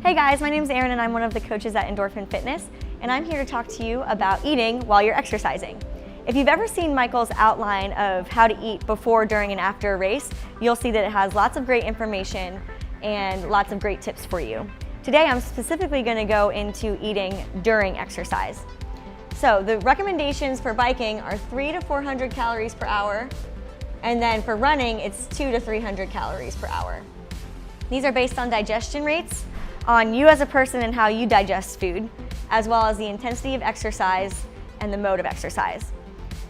Hey guys, my name is Erin and I'm one of the coaches at Endorphin Fitness, and I'm here to talk to you about eating while you're exercising. If you've ever seen Michael's outline of how to eat before, during, and after a race, you'll see that it has lots of great information and lots of great tips for you. Today I'm specifically going to go into eating during exercise. So the recommendations for biking are 300 to 400 calories per hour, and then for running it's 200 to 300 calories per hour. These are based on digestion rates, on you as a person and how you digest food, as well as the intensity of exercise and the mode of exercise.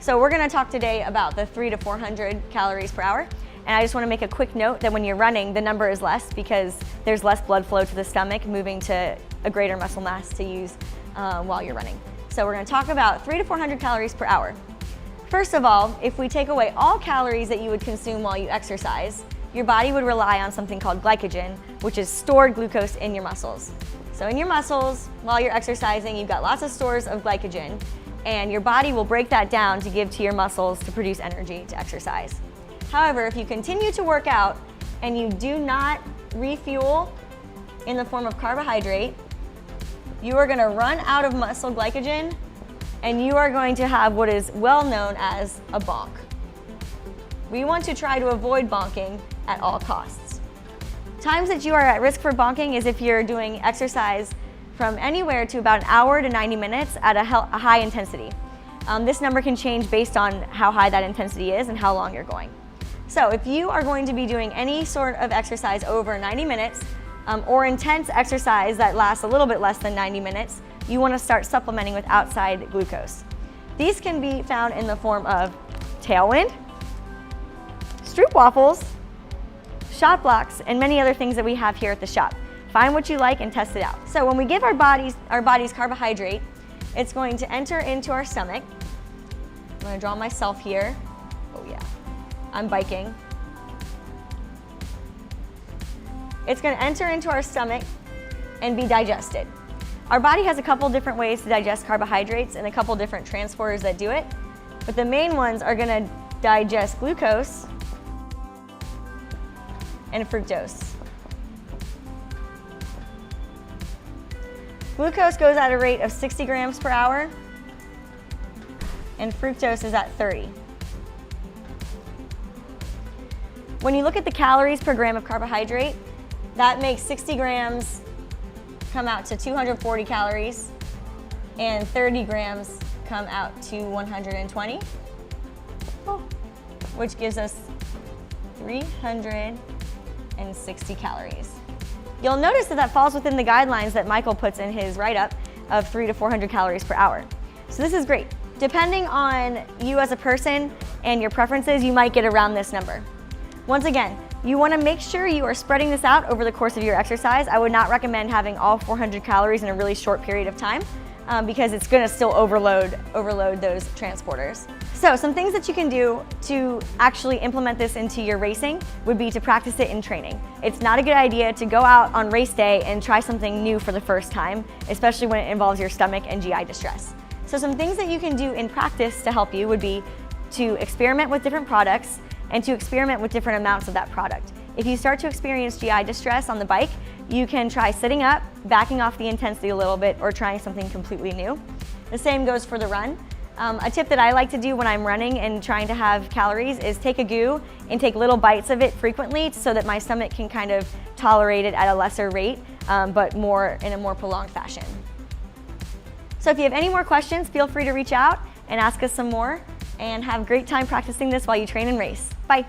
So we're going to talk today about the 300 to 400 calories per hour. And I just want to make a quick note that when you're running, the number is less because there's less blood flow to the stomach, moving to a greater muscle mass to use while you're running. So we're going to talk about 300 to 400 calories per hour. First of all, if we take away all calories that you would consume while you exercise, your body would rely on something called glycogen, which is stored glucose in your muscles. So in your muscles, while you're exercising, you've got lots of stores of glycogen, and your body will break that down to give to your muscles to produce energy to exercise. However, if you continue to work out and you do not refuel in the form of carbohydrate, you are going to run out of muscle glycogen and you are going to have what is well known as a bonk. We want to try to avoid bonking at all costs. Times that you are at risk for bonking is if you're doing exercise from anywhere to about an hour to 90 minutes at a high intensity. This number can change based on how high that intensity is and how long you're going. So if you are going to be doing any sort of exercise over 90 minutes or intense exercise that lasts a little bit less than 90 minutes, you want to start supplementing with outside glucose. These can be found in the form of Tailwind, Stroop waffles, shot blocks, and many other things that we have here at the shop. Find what you like and test it out. So when we give our bodies carbohydrate, it's going to enter into our stomach. I'm going to draw myself here. Oh yeah, I'm biking. It's going to enter into our stomach and be digested. Our body has a couple different ways to digest carbohydrates and a couple different transporters that do it, but the main ones are going to digest glucose and fructose. Glucose goes at a rate of 60 grams per hour, and fructose is at 30. When you look at the calories per gram of carbohydrate, that makes 60 grams come out to 240 calories, and 30 grams come out to 120, which gives us 360 calories. You'll notice that falls within the guidelines that Michael puts in his write-up of 300 to 400 calories per hour. So this is great. Depending on you as a person and your preferences, you might get around this number. Once again, you want to make sure you are spreading this out over the course of your exercise. I would not recommend having all 400 calories in a really short period of time because it's going to still overload those transporters. So some things that you can do to actually implement this into your racing would be to practice it in training. It's not a good idea to go out on race day and try something new for the first time, especially when it involves your stomach and GI distress. So some things that you can do in practice to help you would be to experiment with different products and to experiment with different amounts of that product. If you start to experience GI distress on the bike, you can try sitting up, backing off the intensity a little bit, or trying something completely new. The same goes for the run. A tip that I like to do when I'm running and trying to have calories is take a GU and take little bites of it frequently so that my stomach can kind of tolerate it at a lesser rate, but in a more prolonged fashion. So if you have any more questions, feel free to reach out and ask us some more, and have a great time practicing this while you train and race. Bye.